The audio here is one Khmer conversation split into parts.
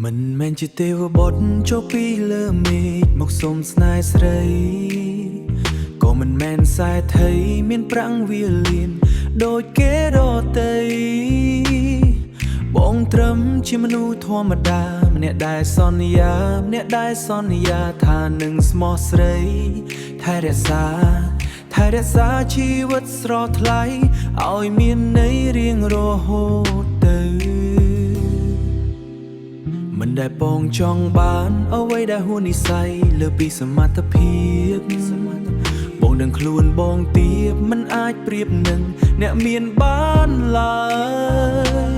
មិនមែនជាទេវបុត្រចូលពីលើមេឃមកសុំស្នេហ៍ស្រីក៏មិនមែនខ្សែថៃមានប្រាំងវាលៀនដូចគេរតីបងត្រឹមជាមនុស្សធម្មតាម្នាក់ដែលសន្យាម្នាក់ដែលសន្យាថានឹងស្មោះស្រីថែរក្សាជីវិតស្រស់ថ្លៃឲ្យមានន័យរៀងរហូតទៅមិនដែលបងចង់បានអ្វីដែលហួសនិស្ស័យលើពីសមត្ថភាពបងដឹងខ្លួនបងទៀបមិនអាចប្រៀបនឹងអ្នកមានបានឡើយ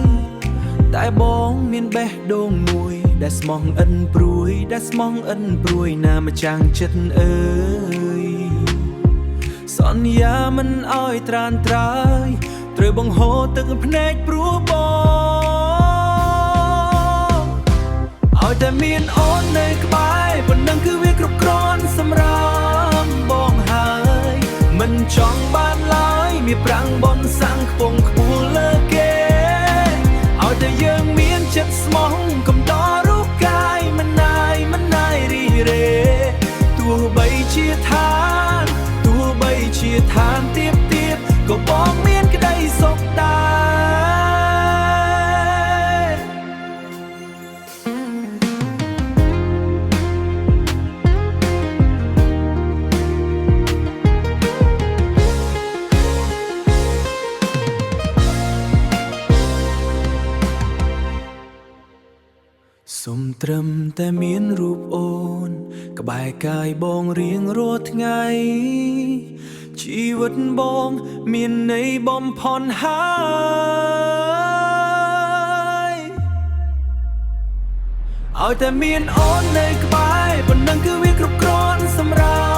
តែបងមានបេះដូងមួយដែលស្មោះអិនព្រួយណាម្ចាំងចិត្តអើយសន្យាមិនអោយត្រានត្រើយត្រូវបង្ហូរទឹកភ្នែកព្រោះបងឲ្យតែមានអូននៅក្បែរប៉ុណ្ណឹងគឺវាគ្រប់គ្រាន់សម្រាប់បងហើយមិនចង់បានឡើយមានប្រាំងបនសាំងខ្ពង់ខ្ពស់លើគេឲ្យតែយើងមានចិត្តស្មោះកំដររូបកាយមិនណាយរីរេទោះបីជាឋានទៀបក៏បងមានក្តីសុខដែរសុំត្រឹមតែមានរូបអូនក្បែរកាយបងរៀងរាល់ថ្ងៃជីវិតបងមានន័យបំផុនហើយឲ្យតែមានអូននៅក្បែរប៉ុណ្ណឹងគឺវាគ្រប់គ្រាន់សម្រាប់